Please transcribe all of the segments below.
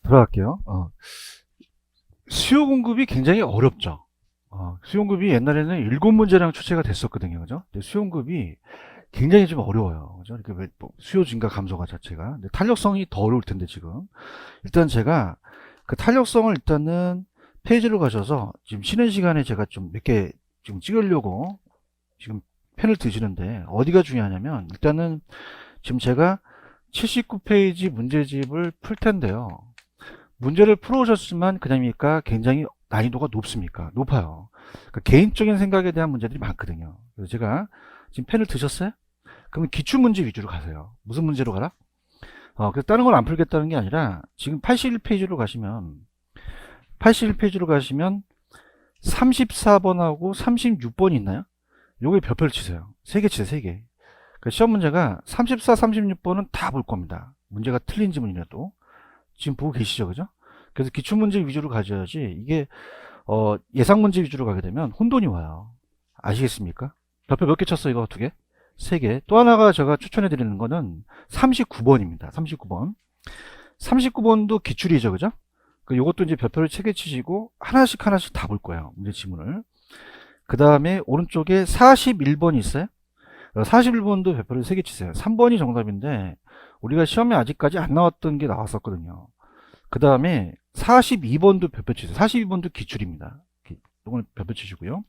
돌아갈게요. 수요 공급이 굉장히 어렵죠. 수요 공급이 옛날에는 7문제랑 출제가 됐었거든요. 그죠? 근데 수요 공급이 굉장히 좀 어려워요. 그죠? 이렇게 수요 증가 감소가 자체가. 근데 탄력성이 더 어려울 텐데, 지금. 일단 제가 그 탄력성을 일단은 페이지로 가셔서 지금 쉬는 시간에 제가 좀 몇 개 지금 찍으려고 지금 펜을 드시는데, 어디가 중요하냐면, 일단은 지금 제가 79페이지 문제집을 풀 텐데요. 문제를 풀어오셨지만 그냥입니까? 굉장히 난이도가 높습니까? 높아요. 그러니까 개인적인 생각에 대한 문제들이 많거든요. 그래서 제가 지금 펜을 드셨어요? 그러면 기출문제 위주로 가세요. 무슨 문제로 가라? 그래서 다른 걸 안 풀겠다는 게 아니라 지금 81페이지로 가시면 34번하고 36번이 있나요? 요게 별표를 치세요. 3개 치세요. 3개. 그러니까 시험 문제가 34, 36번은 다 볼 겁니다. 문제가 틀린 지문이라도. 지금 보고 계시죠, 그죠? 그래서 기출문제 위주로 가져야지 이게 예상문제 위주로 가게 되면 혼돈이 와요. 아시겠습니까? 별표 몇 개 쳤어? 이거 2개? 3개. 또 하나가 제가 추천해 드리는 거는 39번입니다. 39번. 39번도 기출이죠, 그죠? 요것도 이제 별표를 3개 치시고 하나씩 다 볼 거예요. 문제 지문을. 그 다음에 오른쪽에 41번이 있어요. 41번도 별표를 3개 치세요. 3번이 정답인데 우리가 시험에 아직까지 안 나왔던 게 나왔었거든요. 그 다음에 42번도 별표 치세요. 42번도 기출입니다. 이건 별표 치시고요.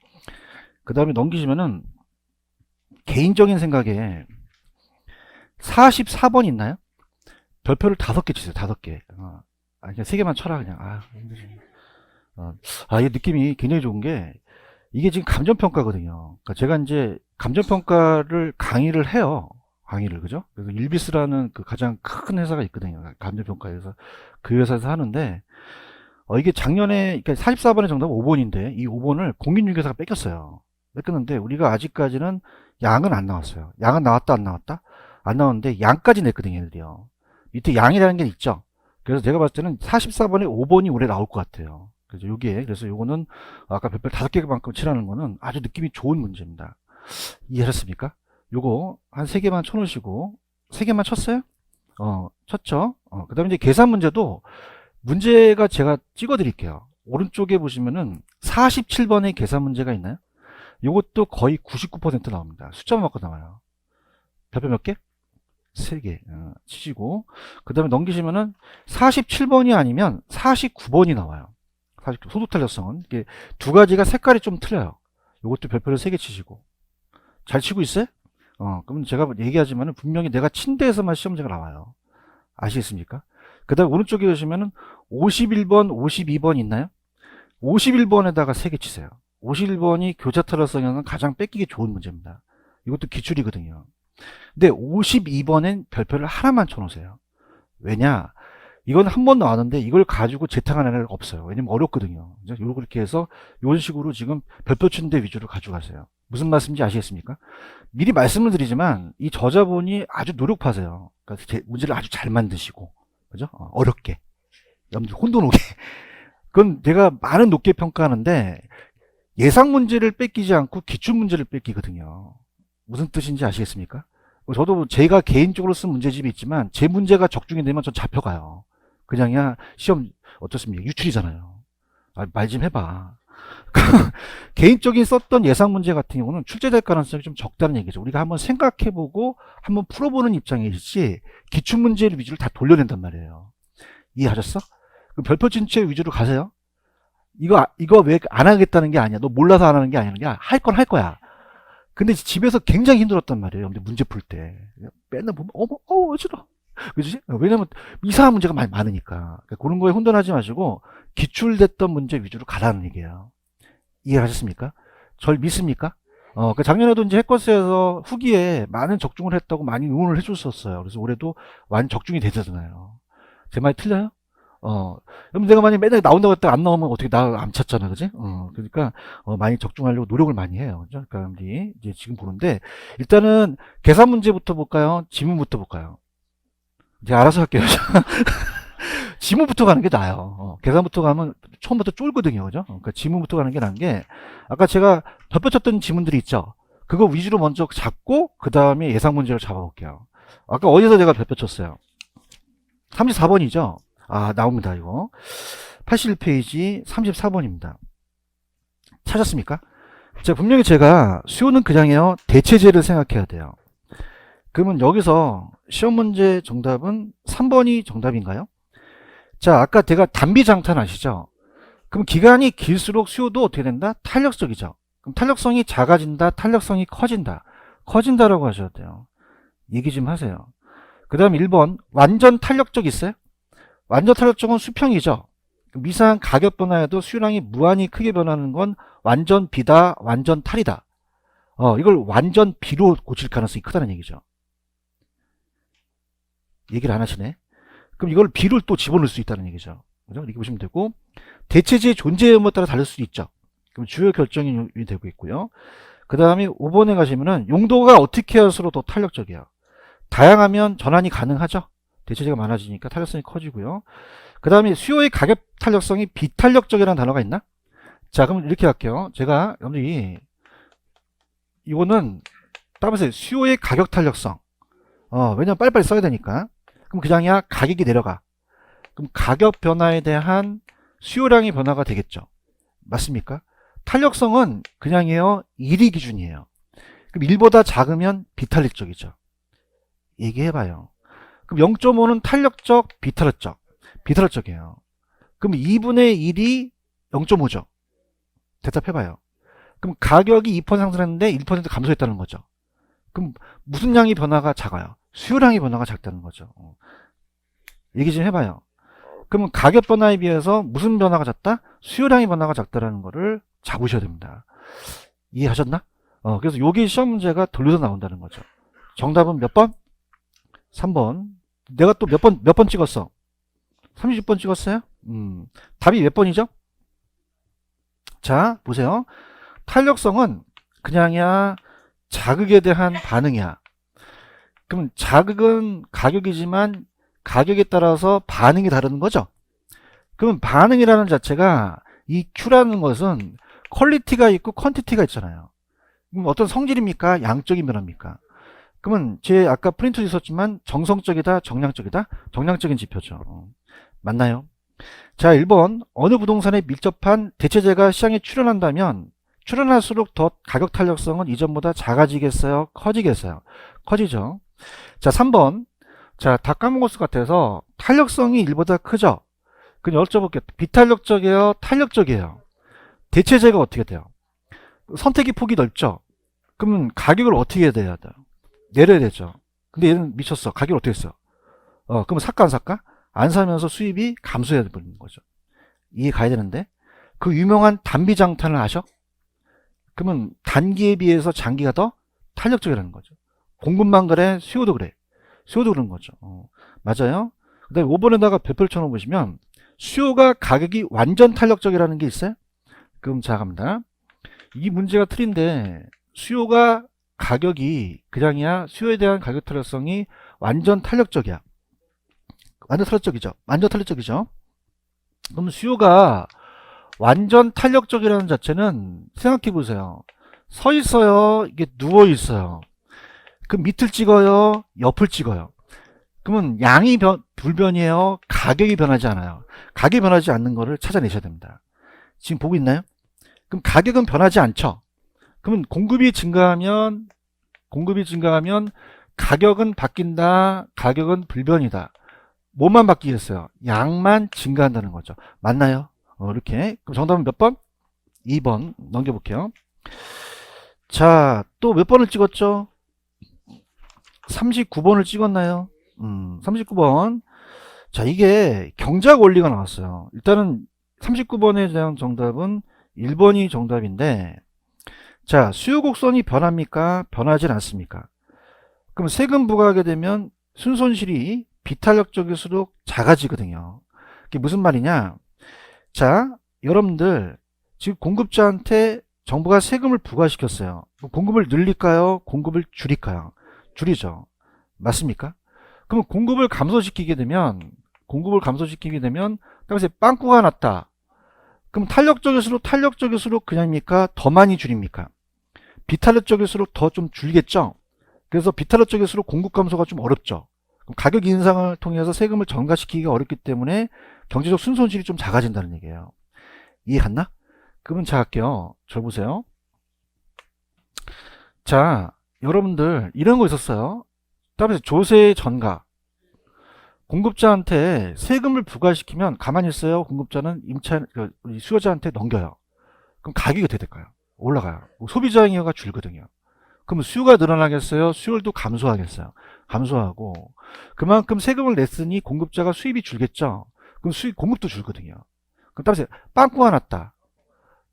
그 다음에 넘기시면은 개인적인 생각에 44번 있나요? 별표를 5개 치세요. 5개. 그냥 3개만 쳐라 그냥. 이 느낌이 굉장히 좋은 게 이게 지금 감정평가거든요. 그러니까 제가 이제 감정평가를 강의를 해요. 강의를, 그죠? 그래서 일비스라는 그 가장 큰 회사가 있거든요. 감정평가에서. 그 회사에서 하는데, 이게 작년에, 그러니까 44번의 정답은 5번인데, 이 5번을 공인중개사가 뺏겼어요. 뺏겼는데, 우리가 아직까지는 양은 안 나왔어요. 양은 나왔다, 안 나왔다? 안 나왔는데, 양까지 냈거든요, 얘들이요. 밑에 양이라는 게 있죠? 그래서 제가 봤을 때는 44번에 5번이 올해 나올 것 같아요. 그래서 요거는 아까 별표 5개만큼 치라는 거는 아주 느낌이 좋은 문제입니다. 이해하셨습니까? 요거 한 3개만 쳐놓으시고 3개만 쳤어요? 쳤죠? 그 다음에 이제 계산 문제도 문제가 제가 찍어 드릴게요. 오른쪽에 보시면은 47번의 계산 문제가 있나요? 요것도 거의 99% 나옵니다. 숫자만 바꿔 나와요. 별표 몇 개? 3개 치시고 그 다음에 넘기시면은 47번이 아니면 49번이 나와요. 소득 탄력성은 이게 두 가지가 색깔이 좀 틀려요. 요것도 별표를 3개 치시고 잘 치고 있어요? 그러면 제가 얘기하지만은 분명히 내가 친 데에서만 시험제가 나와요. 아시겠습니까? 그 다음에 오른쪽에 보시면은 51번, 52번 있나요? 51번에다가 3개 치세요. 51번이 교차 탄력성에는 가장 뺏기기 좋은 문제입니다. 이것도 기출이거든요. 근데 52번엔 별표를 하나만 쳐놓으세요. 왜냐? 이건 한 번 나왔는데 이걸 가지고 재탕하는 애가 없어요. 왜냐면 어렵거든요. 이렇게 해서 이런 식으로 지금 별표 치는 데 위주로 가져가세요. 무슨 말씀인지 아시겠습니까? 미리 말씀을 드리지만 이 저자분이 아주 노력파세요. 그러니까 문제를 아주 잘 만드시고, 그죠? 어렵게, 여러분들 혼돈 오게. 그건 제가 많은 높게 평가하는데 예상 문제를 뺏기지 않고 기출 문제를 뺏기거든요. 무슨 뜻인지 아시겠습니까? 저도 제가 개인적으로 쓴 문제집이 있지만 제 문제가 적중이 되면 전 잡혀가요. 그냥이야 시험 어떻습니까? 유출이잖아요. 말 좀 해봐. 개인적인 썼던 예상 문제 같은 경우는 출제될 가능성이 좀 적다는 얘기죠. 우리가 한번 생각해보고 한번 풀어보는 입장이지 기출 문제를 위주로 다 돌려낸단 말이에요. 이해하셨어? 그럼 별표 진체 위주로 가세요. 이거 왜 안 하겠다는 게 아니야. 너 몰라서 안 하는 게 아니야. 할 건 할 거야. 근데 집에서 굉장히 힘들었단 말이에요. 근데 문제 풀 때. 맨날 보면, 어지러. 그지? 왜냐면 이상한 문제가 많으니까. 그러니까 그런 거에 혼돈하지 마시고, 기출됐던 문제 위주로 가라는 얘기예요. 이해하셨습니까? 절 믿습니까? 작년에도 이제 해커스에서 후기에 많은 적중을 했다고 많이 응원을 해줬었어요. 그래서 올해도 많이 적중이 되잖아요. 제 말이 틀려요? 그럼 내가 만약에 맨날 나온다고 했다가 안 나오면 어떻게 나 안 찼잖아, 그지? 그러니까, 많이 적중하려고 노력을 많이 해요. 그죠? 그러니까, 우리 이제 지금 보는데, 일단은 계산 문제부터 볼까요? 지문부터 볼까요? 이제 알아서 할게요. 지문부터 가는 게 나아요. 계산부터 가면 처음부터 쫄거든요, 그죠? 그러니까 지문부터 가는 게 나은 게, 아까 제가 덧붙였던 지문들이 있죠? 그거 위주로 먼저 잡고, 그 다음에 예상 문제를 잡아볼게요. 아까 어디서 제가 덧붙였어요? 34번이죠? 나옵니다. 이거 81페이지 34번입니다. 찾았습니까? 분명히 제가 수요는 그냥요 대체제를 생각해야 돼요. 그러면 여기서 시험 문제 정답은 3번이 정답인가요? 자, 아까 제가 단비장탄 아시죠? 그럼 기간이 길수록 수요도 어떻게 된다? 탄력적이죠. 그럼 탄력성이 작아진다, 탄력성이 커진다. 커진다라고 하셔야 돼요. 얘기 좀 하세요. 그 다음 1번 완전 탄력적 있어요? 완전 탄력적은 수평이죠. 미세한 가격 변화에도 수요량이 무한히 크게 변하는 건 완전 비다, 완전 탈이다. 이걸 완전 비로 고칠 가능성이 크다는 얘기죠. 얘기를 안 하시네. 그럼 이걸 비를 또 집어넣을 수 있다는 얘기죠. 그죠? 이렇게 보시면 되고, 대체제의 존재 여부에 따라 다를 수도 있죠. 그럼 주요 결정이 되고 있고요. 그 다음에 5번에 가시면은 용도가 어떻게 할수록 더 탄력적이야. 다양하면 전환이 가능하죠. 대체제가 많아지니까 탄력성이 커지고요. 그 다음에 수요의 가격 탄력성이 비탄력적이라는 단어가 있나? 자, 그럼 이렇게 할게요. 제가 여러분들이 이거는 따라서 수요의 가격 탄력성. 왜냐면 빨리빨리 써야 되니까. 그럼 그냥이야 가격이 내려가. 그럼 가격 변화에 대한 수요량의 변화가 되겠죠. 맞습니까? 탄력성은 그냥이에요 1위 기준이에요. 그럼 1보다 작으면 비탄력적이죠. 얘기해봐요. 그럼 0.5는 탄력적, 비탄력적. 비탄력적이에요. 그럼 2분의 1이 0.5죠. 대답해봐요. 그럼 가격이 2% 상승했는데 1% 감소했다는 거죠. 그럼 무슨 양의 변화가 작아요? 수요량의 변화가 작다는 거죠. 얘기 좀 해봐요. 그러면 가격 변화에 비해서 무슨 변화가 작다? 수요량의 변화가 작다라는 거를 잡으셔야 됩니다. 이해하셨나? 그래서 요게 시험 문제가 돌려서 나온다는 거죠. 정답은 몇 번? 3번. 내가 또 몇 번 찍었어? 30번 찍었어요? 답이 몇 번이죠? 자, 보세요. 탄력성은 그냥이야 자극에 대한 반응이야. 그럼 자극은 가격이지만 가격에 따라서 반응이 다른 거죠. 그럼 반응이라는 자체가 이 Q라는 것은 퀄리티가 있고 퀀티티가 있잖아요. 그럼 어떤 성질입니까? 양적인 변화입니까? 그러면 제 아까 프린트도 있었지만 정성적이다, 정량적이다? 정량적인 지표죠. 맞나요? 자, 1번 어느 부동산에 밀접한 대체제가 시장에 출현한다면 출현할수록 더 가격 탄력성은 이전보다 작아지겠어요? 커지겠어요? 커지죠. 자, 3번 자, 다 까먹었을 것 같아서 탄력성이 1보다 크죠? 그럼 여쭤볼게요. 비탄력적이에요? 탄력적이에요? 대체제가 어떻게 돼요? 선택의 폭이 넓죠? 그러면 가격을 어떻게 해야 돼요? 내려야 되죠. 근데 얘는 미쳤어. 가격을 어떻게 했어? 그러면 살까 안 살까? 안 사면서 수입이 감소해야 되는 거죠. 이해 가야 되는데 그 유명한 단비장탄을 아셔? 그러면 단기에 비해서 장기가 더 탄력적이라는 거죠. 공급만 그래, 수요도 그래. 수요도 그런 거죠. 맞아요. 그 다음에 5번에다가 별표를 쳐놓으시면 수요가 가격이 완전 탄력적이라는 게 있어요. 그럼 자 갑니다. 이 문제가 틀린데 수요가 가격이 그냥이야 수요에 대한 가격 탄력성이 완전 탄력적이야. 완전 탄력적이죠. 완전 탄력적이죠. 그럼 수요가 완전 탄력적이라는 자체는 생각해 보세요. 서 있어요. 이게 누워 있어요. 그 밑을 찍어요. 옆을 찍어요. 그러면 양이 불변이에요. 가격이 변하지 않아요. 가격이 변하지 않는 거를 찾아내셔야 됩니다. 지금 보고 있나요? 그럼 가격은 변하지 않죠. 그러면 공급이 증가하면 가격은 바뀐다. 가격은 불변이다. 뭐만 바뀌겠어요? 양만 증가한다는 거죠. 맞나요? 이렇게. 그럼 정답은 몇 번? 2번 넘겨볼게요. 자, 또 몇 번을 찍었죠? 39번을 찍었나요? 39번. 자, 이게 경작 원리가 나왔어요. 일단은 39번에 대한 정답은 1번이 정답인데, 자, 수요 곡선이 변합니까? 변하진 않습니까? 그럼 세금 부과하게 되면 순손실이 비탄력적일수록 작아지거든요. 그게 무슨 말이냐? 자, 여러분들 지금 공급자한테 정부가 세금을 부과시켰어요. 공급을 늘릴까요? 공급을 줄일까요? 줄이죠. 맞습니까? 그럼 공급을 감소시키게 되면 따라서 빵꾸가 났다. 그럼 탄력적일수록 그냥입니까? 더 많이 줄입니까? 비탄력적일수록 더 좀 줄겠죠? 그래서 비탄력적일수록 공급 감소가 좀 어렵죠. 그럼 가격 인상을 통해서 세금을 전가시키기가 어렵기 때문에 경제적 순손실이 좀 작아진다는 얘기예요. 이해 갔나? 그러면 자 할게요. 절 보세요. 자, 여러분들 이런 거 있었어요. 다음에 조세 전가. 공급자한테 세금을 부과시키면 가만히 있어요. 공급자는 수요자한테 넘겨요. 그럼 가격이 어떻게 될까요? 올라가요. 소비자 행위가 줄거든요. 그럼 수요가 늘어나겠어요? 수요도 감소하겠어요? 감소하고 그만큼 세금을 냈으니 공급자가 수입이 줄겠죠? 그럼 공급도 줄거든요. 그럼 따라서 빵꾸가 났다.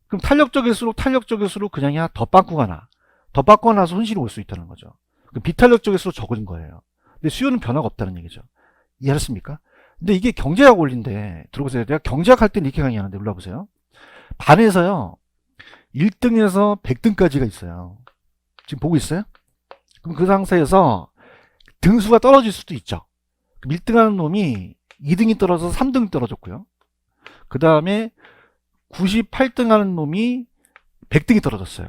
그럼 탄력적일수록 그냥이야 더 빵꾸가 나. 더 빵꾸가 나서 손실이 올 수 있다는 거죠. 그럼 비탄력적일수록 적은 거예요. 근데 수요는 변화가 없다는 얘기죠. 이해하셨습니까? 근데 이게 경제학 원리인데 들어보세요. 내가 경제학 할 때는 이렇게 강의하는데 올라보세요. 반에서요 1등에서 100등까지가 있어요. 지금 보고 있어요? 그럼 그 상태에서 등수가 떨어질 수도 있죠. 그럼 1등 하는 놈이 2등이 떨어져서 3등 떨어졌고요. 그 다음에 98등 하는 놈이 100등이 떨어졌어요.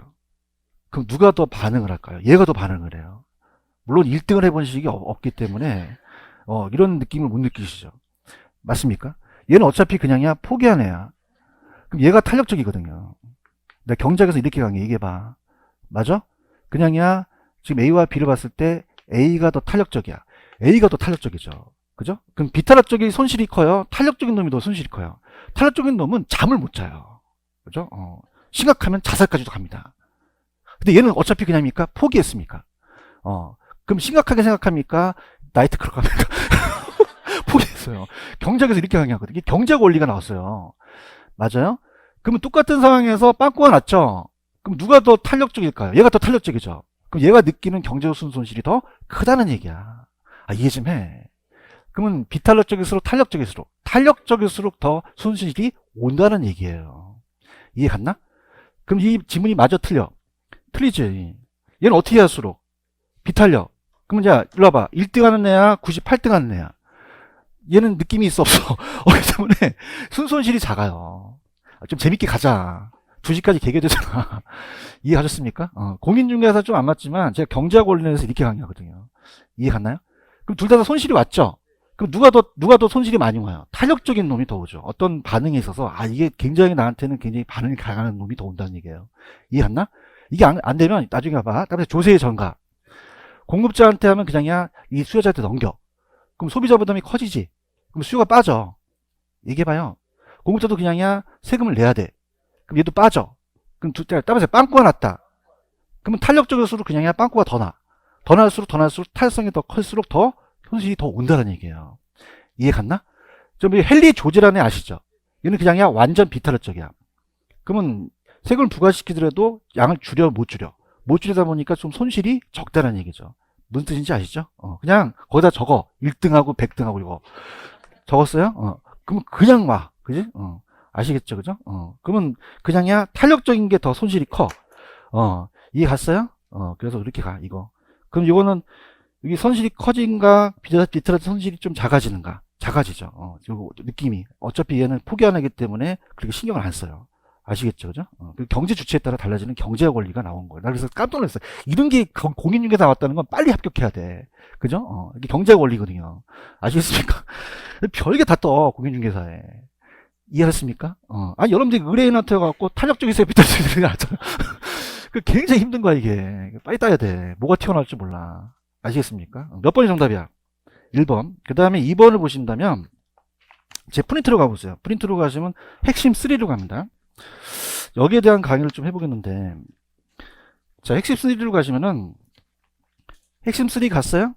그럼 누가 더 반응을 할까요? 얘가 더 반응을 해요. 물론 1등을 해본 적이 없기 때문에 이런 느낌을 못 느끼시죠. 맞습니까? 얘는 어차피 그냥이야 포기한 애야. 그럼 얘가 탄력적이거든요. 내가 경제학에서 이렇게 강의 얘기해봐. 맞아? 그냥이야 지금 A와 B를 봤을 때 A가 더 탄력적이야. A가 더 탄력적이죠. 그죠? 그럼 비탄력적인 손실이 커요? 탄력적인 놈이 더 손실이 커요? 탄력적인 놈은 잠을 못 자요. 그죠? 심각하면 자살까지도 갑니다. 근데 얘는 어차피 그냥입니까? 포기했습니까? 그럼 심각하게 생각합니까? 나이트클럽 갑니까? 포기했어요. 경제학에서 이렇게 강의하거든요. 이게 경제학 원리가 나왔어요. 맞아요? 그러면 똑같은 상황에서 빵꾸가 났죠? 그럼 누가 더 탄력적일까요? 얘가 더 탄력적이죠. 그럼 얘가 느끼는 경제적 손실이 더 크다는 얘기야. 이해 좀 해. 그러면 비탄력적일수록 탄력적일수록 더 손실이 온다는 얘기예요. 이해 갔나? 그럼 이 지문이 마저 틀리지. 얘는 어떻게 할수록? 비탄력. 그럼 이제 일로 와봐. 1등 하는 애야? 98등 하는 애야? 얘는 느낌이 있어 없어? 그렇기 때문에 순손실이 작아요. 좀 재밌게 가자. 2시까지 개개되잖아. 이해하셨습니까? 공인중개사 좀 안 맞지만 제가 경제학 원리에서 이렇게 강의하거든요. 이해 갔나요? 그럼 둘 다 손실이 왔죠? 그럼 누가 더 손실이 많이 와요? 탄력적인 놈이 더 오죠. 어떤 반응에 있어서 이게 굉장히 나한테는 굉장히 반응이 강한 놈이 더 온다는 얘기예요. 이해 갔나? 이게 안 되면 나중에 봐봐. 다음에 조세의 전가. 공급자한테 하면 그냥이야 이 수요자한테 넘겨. 그럼 소비자 부담이 커지지. 그럼 수요가 빠져. 얘기해봐요. 공급자도 그냥이야 세금을 내야 돼. 그럼 얘도 빠져. 그럼 따라서 빵꾸가 났다. 그러면 탄력적일수록 그냥이야 빵꾸가 더 나. 더 날수록 탄력성이 더 클수록 더 손실이 더 온다는 얘기예요. 이해 갔나? 좀 헨리 조지라는 애 아시죠? 얘는 그냥이야 완전 비탄력적이야. 그러면 세금을 부과시키더라도 양을 줄여 못 줄이다 보니까 좀 손실이 적다는 얘기죠. 무슨 뜻인지 아시죠? 그냥 거기다 적어. 1등하고 100등하고 이거 적었어요? 그러면 그냥 와. 그지? 아시겠죠? 그죠? 그러면 그냥이야 탄력적인 게 더 손실이 커. 이해 갔어요? 그래서 이렇게 가 이거. 그럼 이거는 여기 손실이 커진가 비틀어진 손실이 좀 작아지는가? 작아지죠. 요거 느낌이. 어차피 얘는 포기 안 하기 때문에 그렇게 신경을 안 써요. 아시겠죠? 그죠? 경제 주체에 따라 달라지는 경제학 원리가 나온 거예요. 나 그래서 깜짝 놀랐어요. 이런 게 공인중개사 나왔다는 건 빨리 합격해야 돼. 그죠? 이게 경제학 원리거든요. 아시겠습니까? 별게 다 떠, 공인중개사에. 이해하셨습니까? 여러분들이 의뢰인한테 갖고 탄력적인 세비 따지는 게 아니잖아. 굉장히 힘든 거야, 이게. 빨리 따야 돼. 뭐가 튀어나올지 몰라. 아시겠습니까? 몇 번이 정답이야? 1번. 그 다음에 2번을 보신다면, 제 프린트로 가보세요. 프린트로 가시면 핵심 3로 갑니다. 여기에 대한 강의를 좀 해보겠는데, 자, 핵심 3로 가시면은, 핵심 3 갔어요?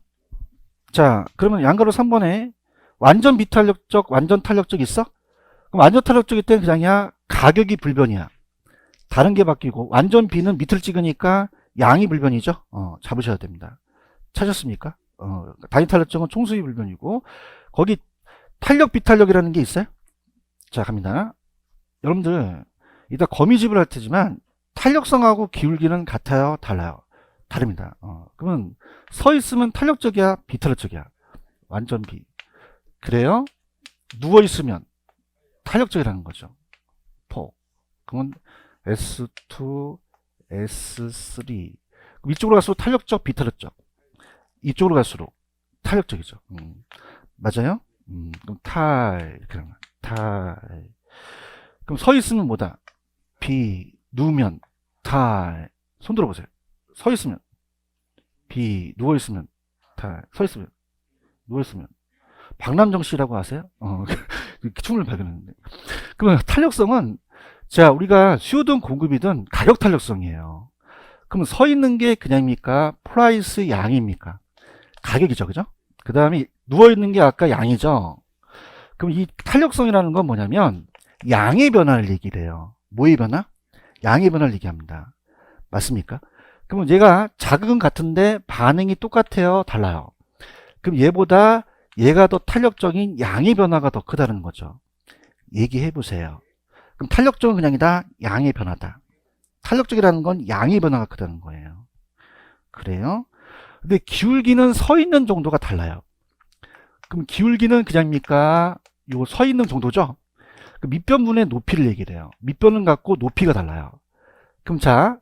자, 그러면 양가로 3번에 완전 비탄력적, 완전 탄력적 있어? 그럼 완전 탄력적일 땐 그냥이야 가격이 불변이야. 다른 게 바뀌고, 완전 비는 밑을 찍으니까 양이 불변이죠? 잡으셔야 됩니다. 찾았습니까? 단위 탄력적은 총수의 불변이고, 거기 탄력, 비탄력이라는 게 있어요? 자, 갑니다. 여러분들, 이따 거미집을 할 테지만, 탄력성하고 기울기는 같아요? 달라요? 다릅니다. 그러면 서 있으면 탄력적이야? 비탄력적이야? 완전 비. 그래요? 누워 있으면 탄력적이라는 거죠. 그러면 S2, S3. 그럼 이쪽으로 갈수록 탄력적, 비탄력적. 이쪽으로 갈수록 탄력적이죠. 맞아요? 그럼 이렇게 하는 거야. 그럼 서 있으면 뭐다? 비, 누우면 손 들어보세요. 서 있으면 누워 있으면 서 있으면, 누워 있으면. 박남정 씨라고 아세요? 춤을 발견했는데. 그러면 탄력성은, 자, 우리가 수요든 공급이든 가격 탄력성이에요. 그럼 서 있는 게 그냥입니까? 프라이스 양입니까? 가격이죠, 그죠? 그 다음에 누워 있는 게 아까 양이죠. 그럼 이 탄력성이라는 건 뭐냐면 양의 변화를 얘기를 해요. 뭐의 변화? 양의 변화를 얘기합니다. 맞습니까? 그럼 얘가 자극은 같은데 반응이 똑같아요? 달라요? 그럼 얘가 더 탄력적인 양의 변화가 더 크다는 거죠. 얘기해 보세요. 그럼 탄력적은 그냥이다, 양의 변화다. 탄력적이라는 건 양의 변화가 크다는 거예요. 그래요? 근데 기울기는 서 있는 정도가 달라요. 그럼 기울기는 그냥입니까? 요 서 있는 정도죠? 그 밑변분의 높이를 얘기를 해요. 밑변은 같고 높이가 달라요. 그럼 자,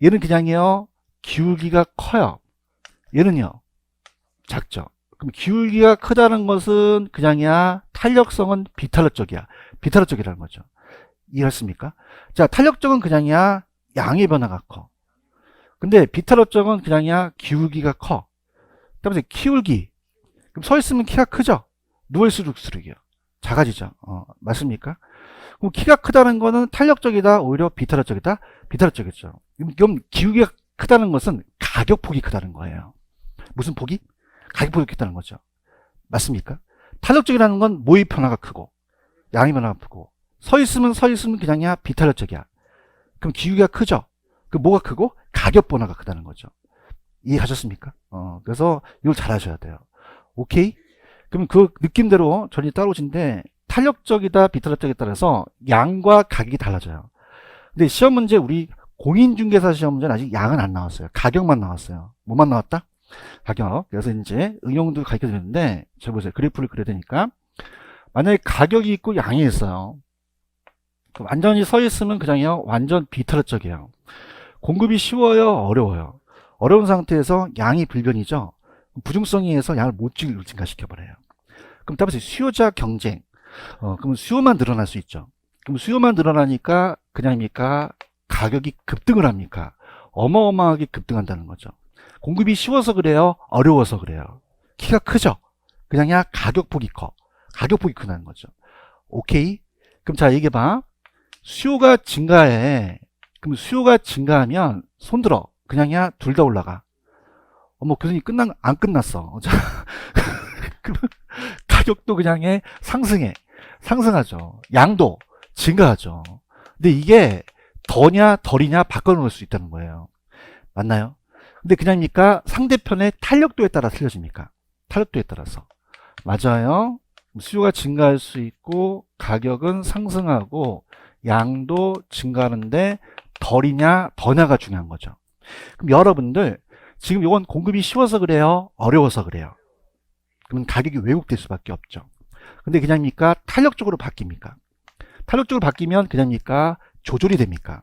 얘는 그냥이요, 기울기가 커요. 얘는요, 작죠. 그럼 기울기가 크다는 것은 그냥이야, 탄력성은 비탄력적이야. 비탄력적이라는 거죠. 이해했습니까? 자, 탄력적은 그냥이야, 양의 변화가 커. 근데 비탄력적은 그냥이야, 기울기가 커. 그다음에 기울기. 그럼 서 있으면 키가 크죠? 누워 있을수록이요. 작아지죠. 맞습니까? 그럼 키가 크다는 거는 탄력적이다, 오히려 비탄력적이다? 비탄력적이죠. 그럼 기울기가 크다는 것은 가격폭이 크다는 거예요. 무슨 폭이? 가격폭이 크다는 거죠. 맞습니까? 탄력적이라는 건 모의 변화가 크고 양의 변화가 크고, 서 있으면 그냥이야, 비탄력적이야. 그럼 기울기가 크죠? 그 뭐가 크고? 가격 변화가 크다는 거죠. 이해하셨습니까? 그래서 이걸 잘 하셔야 돼요. 오케이? 그럼 그 느낌대로 전이 따라오신데, 탄력적이다, 비탄력적에 따라서 양과 가격이 달라져요. 근데 시험 문제, 우리 공인중개사 시험 문제는 아직 양은 안 나왔어요. 가격만 나왔어요. 뭐만 나왔다? 가격. 그래서 이제 응용도 가르쳐 드렸는데, 저 보세요. 그래프를 그려야 되니까. 만약에 가격이 있고 양이 있어요. 완전히 서 있으면 그냥요, 완전 비탄력적이에요. 공급이 쉬워요, 어려워요? 어려운 상태에서 양이 불변이죠. 부중성에 의해서 양을 못 증가시켜버려요. 그럼 따라서 수요자 경쟁. 그럼 수요만 늘어날 수 있죠. 그럼 수요만 늘어나니까 그냥입니까? 가격이 급등을 합니까? 어마어마하게 급등한다는 거죠. 공급이 쉬워서 그래요? 어려워서 그래요? 키가 크죠? 그냥야, 가격폭이 커. 가격폭이 크다는 거죠. 오케이? 그럼 자, 얘기해봐. 수요가 증가해. 그럼 수요가 증가하면 손들어. 그냥야, 둘 다 올라가. 교수님 안 끝났어. 그러면 가격도 그냥에 상승하죠. 양도 증가하죠. 근데 이게 더냐 덜이냐 바꿔놓을 수 있다는 거예요. 맞나요? 근데 그냥입니까? 상대편의 탄력도에 따라 틀려집니까? 탄력도에 따라서. 맞아요. 수요가 증가할 수 있고 가격은 상승하고 양도 증가하는데 덜이냐 더냐가 중요한 거죠. 그럼 여러분들 지금 이건 공급이 쉬워서 그래요? 어려워서 그래요? 그러면 가격이 왜곡될 수밖에 없죠. 근데 그냥입니까? 탄력적으로 바뀝니까? 탄력적으로 바뀌면 그냥입니까? 조절이 됩니까?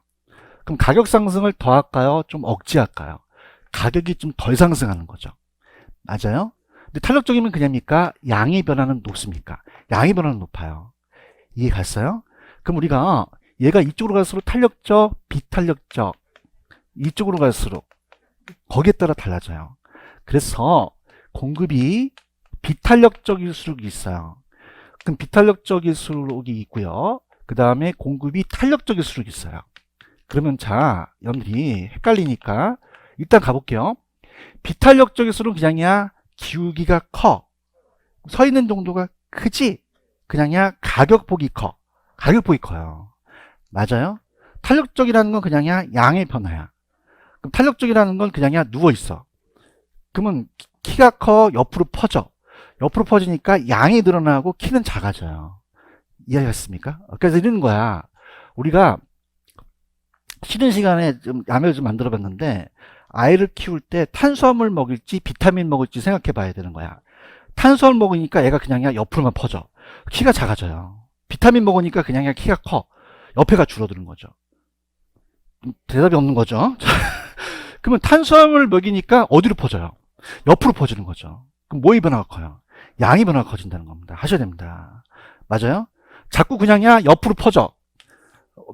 그럼 가격 상승을 더 할까요? 좀 억제할까요? 가격이 좀 덜 상승하는 거죠. 맞아요? 근데 탄력적이면 그냥입니까? 양의 변화는 높습니까? 양의 변화는 높아요. 이해 갔어요? 그럼 우리가 얘가 이쪽으로 갈수록 탄력적, 비탄력적, 이쪽으로 갈수록 거기에 따라 달라져요. 그래서 공급이 비탄력적일수록 있어요. 그럼 비탄력적일수록이 있고요. 그 다음에 공급이 탄력적일수록 있어요. 그러면 자, 여러분들이 헷갈리니까 일단 가볼게요. 비탄력적일수록 그냥이야, 기울기가 커. 서 있는 정도가 크지? 그냥이야, 가격폭이 커. 가격폭이 커요. 맞아요? 탄력적이라는 건 그냥이야, 양의 변화야. 그럼 탄력적이라는 건 그냥이야, 누워있어. 그러면 키가 커, 옆으로 퍼져. 옆으로 퍼지니까 양이 늘어나고 키는 작아져요. 이해하셨습니까? 그래서 이런 거야. 우리가 쉬는 시간에 좀 야매를 좀 만들어 봤는데, 아이를 키울 때 탄수화물 먹일지 비타민 먹을지 생각해 봐야 되는 거야. 탄수화물 먹으니까 얘가 그냥이야, 옆으로만 퍼져. 키가 작아져요. 비타민 먹으니까 그냥이야, 키가 커. 옆에가 줄어드는 거죠. 대답이 없는 거죠. 그러면 탄수화물 먹이니까 어디로 퍼져요? 옆으로 퍼지는 거죠. 그럼 뭐의 변화가 커요? 양의 변화가 커진다는 겁니다. 하셔야 됩니다. 맞아요? 자꾸 그냥야 옆으로 퍼져.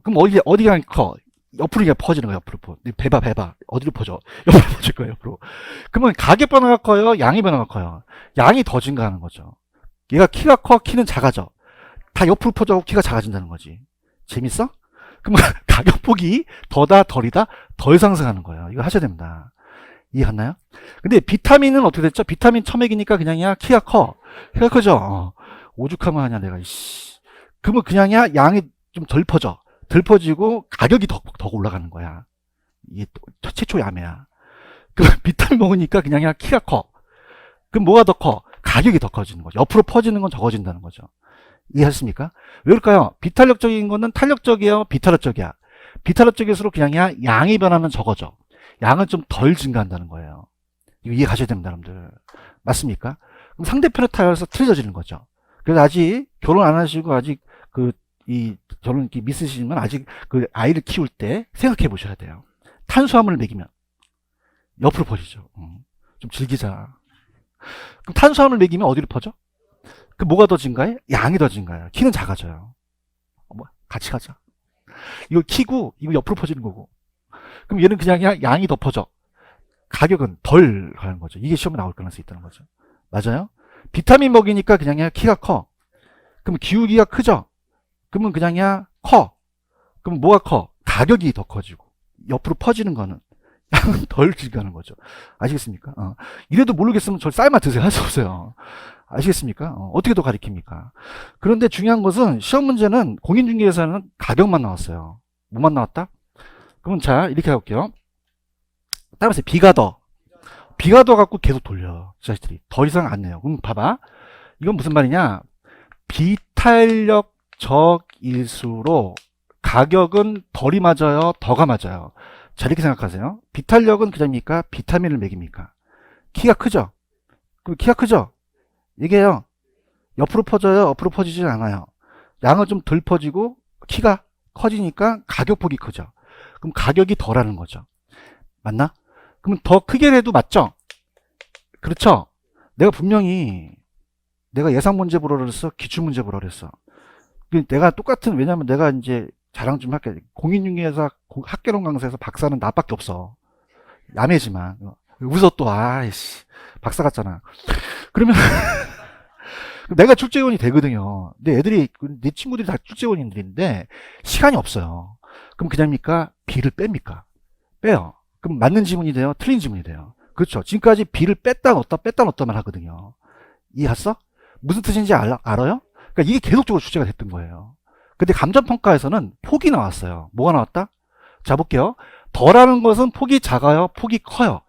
그럼 어디가 커? 옆으로 그냥 퍼지는 거야, 옆으로 퍼. 배봐. 어디로 퍼져? 옆으로 퍼질 거야, 옆으로. 그러면 가격 변화가 커요? 양의 변화가 커요? 양이 더 증가하는 거죠. 얘가 키가 커, 키는 작아져. 다 옆으로 퍼져, 키가 작아진다는 거지. 재밌어? 그럼 가격폭이 더다, 덜이다, 덜 상승하는 거예요. 이거 하셔야 됩니다. 이해갔나요? 근데 비타민은 어떻게 됐죠? 비타민 첨액이니까 그냥야 키가 커. 키가 크죠? 오죽하면 하냐, 내가, 이씨. 그러면 그냥야 양이 좀 덜 퍼져. 덜 퍼지고 가격이 더 올라가는 거야. 이게 최초 야매야. 그 비타민 먹으니까 그냥야 키가 커. 그럼 뭐가 더 커? 가격이 더 커지는 거죠. 옆으로 퍼지는 건 적어진다는 거죠. 이해하셨습니까? 왜 그럴까요? 비탄력적인 거는 탄력적이에요? 비탄력적이야? 비탄력적일수록 그냥야 양의 변화는 적어져. 양은 좀 덜 증가한다는 거예요. 이거 이해 가셔야 됩니다, 여러분들. 맞습니까? 그럼 상대편에 타여서 틀어지는 거죠. 그래서 아직 결혼 안 하시고 아직 결혼 미스시면 아직 그 아이를 키울 때 생각해 보셔야 돼요. 탄수화물을 먹이면 옆으로 퍼지죠. 좀 즐기자. 그럼 탄수화물 먹이면 어디로 퍼져? 그 뭐가 더 증가해? 양이 더 증가해요. 키는 작아져요. 같이 가자. 이거 키고 이거 옆으로 퍼지는 거고. 그럼 얘는 그냥 양이 더 퍼져. 가격은 덜 가는 거죠. 이게 시험에 나올 가능성이 있다는 거죠. 맞아요? 비타민 먹이니까 그냥 키가 커. 그럼 기울기가 크죠? 그러면 그냥 커. 그럼 뭐가 커? 가격이 더 커지고. 옆으로 퍼지는 거는 양은 덜 증가하는 거죠. 아시겠습니까? 이래도 모르겠으면 저 쌀만 드세요. 할 수 없어요. 아시겠습니까? 어떻게 더 가리킵니까? 그런데 중요한 것은 시험 문제는 공인중개사는 가격만 나왔어요. 뭐만 나왔다? 그럼 자, 이렇게 해볼게요. 따라서 비가 더 갖고 계속 돌려. 자식들이. 더 이상 안 내요. 그럼 봐봐. 이건 무슨 말이냐? 비탄력적일수록 가격은 덜이 맞아요? 더가 맞아요? 자, 이렇게 생각하세요. 비탄력은 그냥입니까? 비타민을 먹입니까? 키가 크죠? 그럼 키가 크죠? 이게요. 옆으로 퍼져요? 옆으로 퍼지진 않아요. 양은 좀 덜 퍼지고 키가 커지니까 가격폭이 크죠. 그럼 가격이 덜하는 거죠. 맞나? 그러면 더 크게 해도 맞죠? 그렇죠? 내가 분명히 내가 예상 문제 보러 그랬어? 기출 문제 보러 그랬어. 내가 똑같은, 왜냐면 내가 이제 자랑 좀 할게. 공인중개사 학개론 강사에서 박사는 나밖에 없어. 야매지만. 웃어 또, 아이씨. 박사 같잖아. 그러면, 내가 출제원이 되거든요. 근데 애들이, 내 친구들이 다 출제원인들인데, 시간이 없어요. 그럼 그냥입니까? B를 뺍니까? 빼요. 그럼 맞는 지문이 돼요? 틀린 지문이 돼요? 그렇죠. 지금까지 B를 뺐다 넣었다만 하거든요. 이해했어? 무슨 뜻인지 알아요? 그러니까 이게 계속적으로 출제가 됐던 거예요. 근데 감정평가에서는 폭이 나왔어요. 뭐가 나왔다? 자, 볼게요. 덜하는 것은 폭이 작아요? 폭이 커요?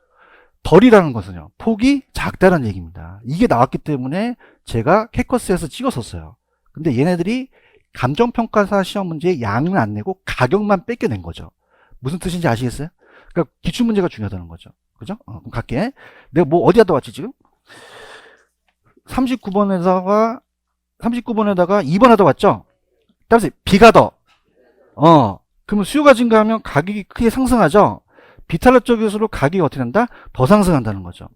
덜이라는 것은요, 폭이 작다는 얘기입니다. 이게 나왔기 때문에 제가 캐커스에서 찍었었어요. 근데 얘네들이 감정평가사 시험 문제에 양은 안 내고 가격만 뺏겨낸 거죠. 무슨 뜻인지 아시겠어요? 그러니까 기출문제가 중요하다는 거죠. 그죠? 그럼 갈게. 내가 뭐 어디 하다 왔지 지금? 39번에다가 2번 하다 왔죠? 따라서 B가 더. 그러면 수요가 증가하면 가격이 크게 상승하죠? 비탄력적일수록 가격이 어떻게 된다? 더 상승한다는 거죠.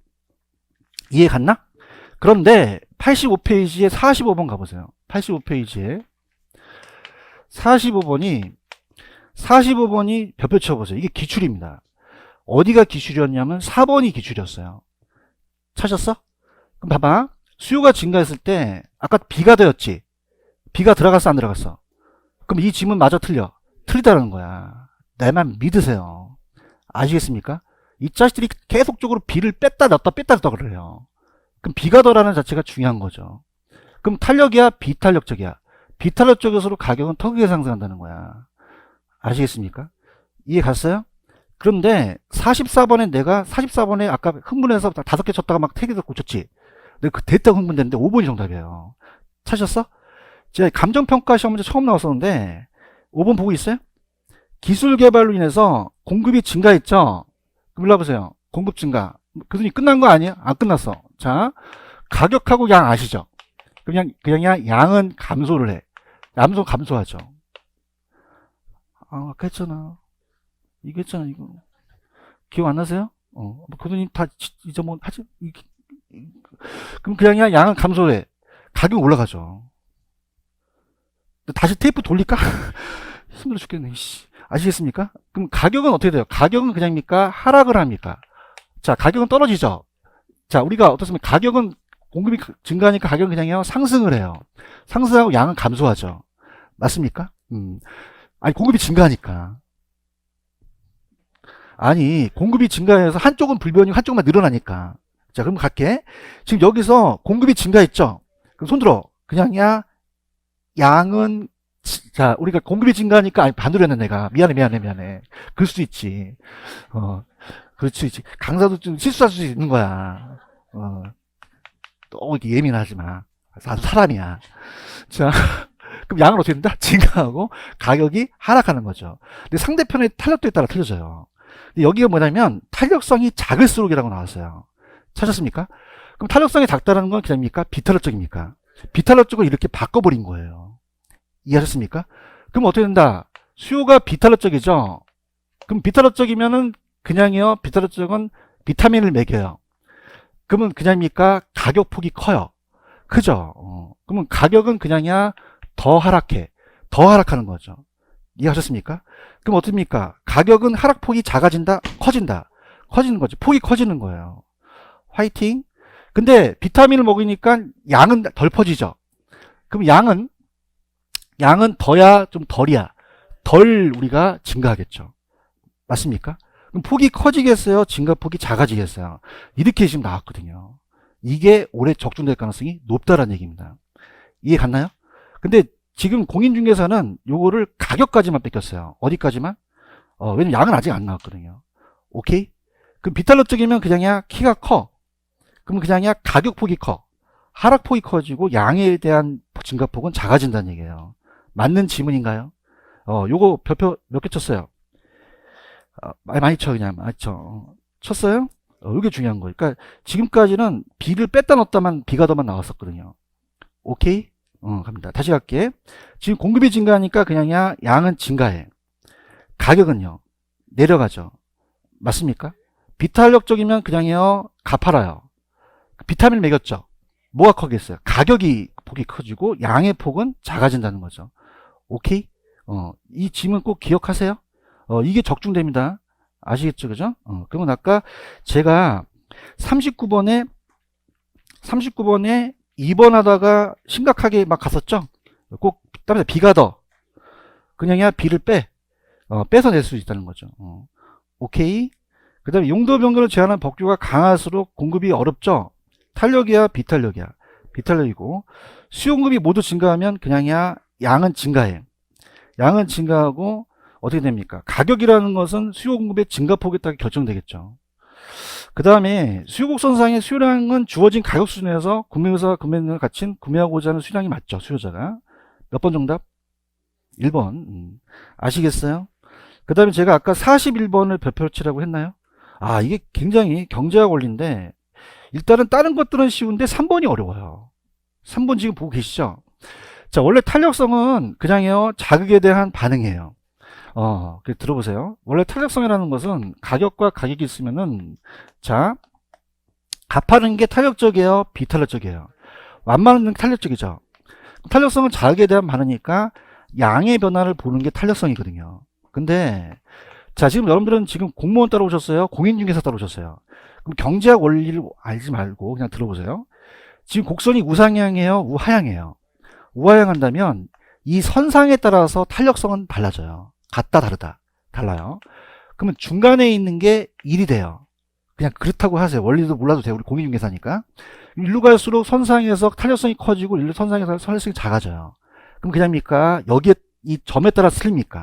이해 갔나? 그런데 85페이지에 45번 가보세요. 85페이지에 45번이 벽표 쳐보세요. 이게 기출입니다. 어디가 기출이었냐면 4번이 기출이었어요. 찾았어? 그럼 봐봐. 수요가 증가했을 때 아까 B가 더였지? B가 들어갔어 안 들어갔어? 그럼 이 지문 마저 틀려. 틀리다는 거야. 내만 믿으세요. 아시겠습니까? 이 자식들이 계속적으로 B를 뺐다 넣었다 그래요. 그럼 B가 더라는 자체가 중요한 거죠. 그럼 탄력이야? 비탄력적이야? 비탄력적일수록 가격은 더 크게 상승한다는 거야. 아시겠습니까? 이해 갔어요? 그런데 44번에 아까 흥분해서 5개 쳤다가 막 3개 고쳤지? 근데 그 됐다고 흥분됐는데 5번이 정답이에요. 찾으셨어? 제가 감정평가 시험 문제 처음 나왔었는데 5번 보고 있어요? 기술 개발로 인해서 공급이 증가했죠? 그럼 일로 와보세요. 공급 증가. 교수님 끝난 거 아니에요? 안 끝났어. 자, 가격하고 양 아시죠? 그냥 양은 감소를 해. 감소하죠. 아까 했잖아. 이거 했잖아, 이거. 기억 안 나세요? 교수님 다 잊어먹, 하지, 그럼 그냥 양은 감소해. 가격 올라가죠. 다시 테이프 돌릴까? 힘들어 죽겠네. 씨. 아시겠습니까? 그럼 가격은 어떻게 돼요? 가격은 그냥입니까? 하락을 합니까? 자, 가격은 떨어지죠. 자, 우리가 어떻습니까? 가격은 공급이 증가하니까 가격은 그냥요 상승을 해요. 상승하고 양은 감소하죠. 맞습니까? 아니, 공급이 증가하니까. 아니, 공급이 증가해서 한쪽은 불변이고 한쪽만 늘어나니까. 자, 그럼 갈게. 지금 여기서 공급이 증가했죠? 그럼 손들어. 그냥야, 양은, 자, 우리가 공급이 증가하니까, 아니, 반대로 했네, 내가. 미안해. 그럴 수 있지. 그럴 수 있지. 강사도 좀 실수할 수 있는 거야. 또 이렇게 예민하지 마. 사람이야. 자, 그럼 양은 어떻게 된다? 증가하고 가격이 하락하는 거죠. 근데 상대편의 탄력도에 따라 틀려져요. 근데 여기가 뭐냐면 탄력성이 작을수록이라고 나왔어요. 찾았습니까? 그럼 탄력성이 작다는 건 그냥입니까? 비탄력적입니까? 비탄력적으로 이렇게 바꿔버린 거예요. 이해하셨습니까? 그럼 어떻게 된다? 수요가 비탄력적이죠? 그럼 비탄력적이면은 그냥이요. 비탄력적은 비타민을 먹여요. 그러면 그냥입니까? 가격 폭이 커요. 그죠? 그러면 가격은 그냥이야 더 하락해. 더 하락하는 거죠. 이해하셨습니까? 그럼 어떻습니까? 가격은 하락폭이 작아진다? 커진다? 커지는 거죠. 폭이 커지는 거예요. 화이팅. 근데 비타민을 먹으니까 양은 덜 퍼지죠. 그럼 양은 더야 좀 덜이야. 덜 우리가 증가하겠죠. 맞습니까? 그럼 폭이 커지겠어요? 증가폭이 작아지겠어요? 이렇게 지금 나왔거든요. 이게 올해 적중될 가능성이 높다라는 얘기입니다. 이해 갔나요? 근데 지금 공인중개사는 요거를 가격까지만 뺏겼어요. 어디까지만? 왜냐면 양은 아직 안 나왔거든요. 오케이? 그럼 비탄력적이면 그냥이야 키가 커. 그럼 그냥이야 가격폭이 커. 하락폭이 커지고 양에 대한 증가폭은 작아진다는 얘기예요. 맞는 지문인가요? 요거 별표 몇 개 쳤어요? 많이 쳐, 그냥. 많이 쳐. 쳤어요? 이게 중요한 거예요. 그러니까 지금까지는 B를 뺐다 넣었다만 B가 더만 나왔었거든요. 오케이? 갑니다. 다시 갈게. 지금 공급이 증가하니까 그냥이야 양은 증가해. 가격은요 내려가죠. 맞습니까? 비탄력적이면 그냥이요 가팔아요. 비타민을 먹였죠. 뭐가 커겠어요? 가격이 폭이 커지고 양의 폭은 작아진다는 거죠. 오케이? 이 지문 꼭 기억하세요. 이게 적중됩니다. 아시겠죠? 그죠? 그러면 아까 제가 39번에 2번 하다가 심각하게 막 갔었죠? 꼭, 따라서 B가 더. 그냥이야 B를 빼서 낼 수 있다는 거죠. 오케이. 그 다음에 용도 변경을 제한하는 법규가 강할수록 공급이 어렵죠? 탄력이야, 비탄력이야? 비탄력이고, 수요공급이 모두 증가하면 그냥이야 양은 증가해. 양은 증가하고, 어떻게 됩니까? 가격이라는 것은 수요 공급의 증가폭에 따라 결정되겠죠. 그 다음에 수요곡선상의 수요량은 주어진 가격 수준에서 구매의사와 구매능을 갖춘 구매하고자 하는 수량이 맞죠. 수요자가. 몇 번 정답? 1번. 아시겠어요? 그 다음에 제가 아까 41번을 별표치라고 했나요? 이게 굉장히 경제학 원리인데 일단은 다른 것들은 쉬운데 3번이 어려워요. 3번 지금 보고 계시죠? 자, 원래 탄력성은 그냥요 자극에 대한 반응이에요. 들어보세요. 원래 탄력성이라는 것은 가격과 가격이 있으면은, 자, 가파른 게 탄력적이에요? 비탄력적이에요? 완만한 게 탄력적이죠? 탄력성은 자극에 대한 반응이니까 양의 변화를 보는 게 탄력성이거든요. 근데, 자, 지금 여러분들은 지금 공무원 따라오셨어요? 공인중개사 따라오셨어요? 그럼 경제학 원리를 알지 말고 그냥 들어보세요. 지금 곡선이 우상향이에요? 우하향이에요? 우하향한다면 이 선상에 따라서 탄력성은 달라져요. 같다 다르다 달라요. 그러면 중간에 있는 게 1이 돼요. 그냥 그렇다고 하세요. 원리도 몰라도 돼요. 우리 공인중개사니까. 일로 갈수록 선상에서 탄력성이 커지고 일로 선상에서 탄력성이 작아져요. 그럼 그냥입니까? 여기에 이 점에 따라 틀립니까?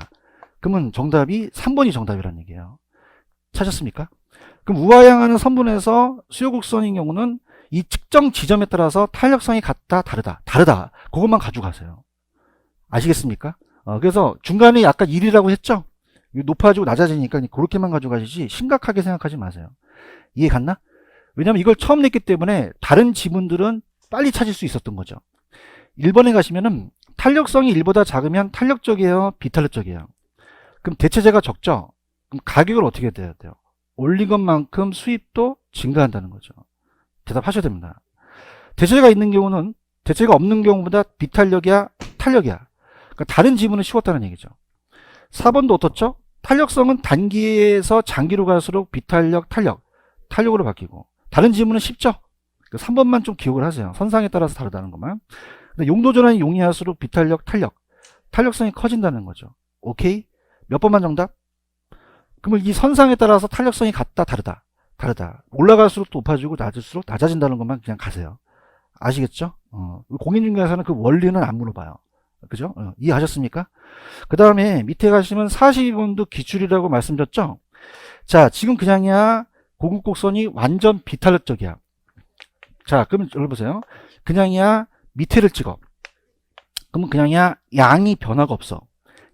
그러면 정답이 3번이 정답이라는 얘기예요. 찾았습니까? 그럼 우하향하는 선분에서 수요곡선인 경우는 이 측정 지점에 따라서 탄력성이 같다 다르다 그것만 가져가세요. 아시겠습니까? 그래서 중간에 약간 1이라고 했죠? 높아지고 낮아지니까 그렇게만 가져가시지 심각하게 생각하지 마세요. 이해 갔나? 왜냐면 이걸 처음 냈기 때문에 다른 지문들은 빨리 찾을 수 있었던 거죠. 1번에 가시면은 탄력성이 1보다 작으면 탄력적이에요? 비탄력적이에요? 그럼 대체제가 적죠? 그럼 가격을 어떻게 돼야 돼요? 올린 것만큼 수입도 증가한다는 거죠. 대답하셔야 됩니다. 대체가 있는 경우는 대체가 없는 경우보다 비탄력이야 탄력이야. 그러니까 다른 지문은 쉬웠다는 얘기죠. 4번도 어떻죠? 탄력성은 단기에서 장기로 갈수록 비탄력 탄력으로 바뀌고, 다른 지문은 쉽죠. 3번만 좀 기억을 하세요. 선상에 따라서 다르다는 것만. 근데 용도 전환이 용이할수록 비탄력 탄력성이 커진다는 거죠. 오케이? 몇 번만 정답? 그러면 이 선상에 따라서 탄력성이 같다 다르다 올라갈수록 높아지고 낮을수록 낮아진다는 것만 그냥 가세요. 아시겠죠? 공인중개사는 그 원리는 안 물어봐요. 그죠? 이해하셨습니까? 그 다음에 밑에 가시면 42번도 기출이라고 말씀드렸죠? 자, 지금 그냥이야 고급 곡선이 완전 비탄력적이야. 자, 그러면 여기 보세요. 그냥이야 밑에를 찍어. 그러면 그냥이야 양이 변화가 없어.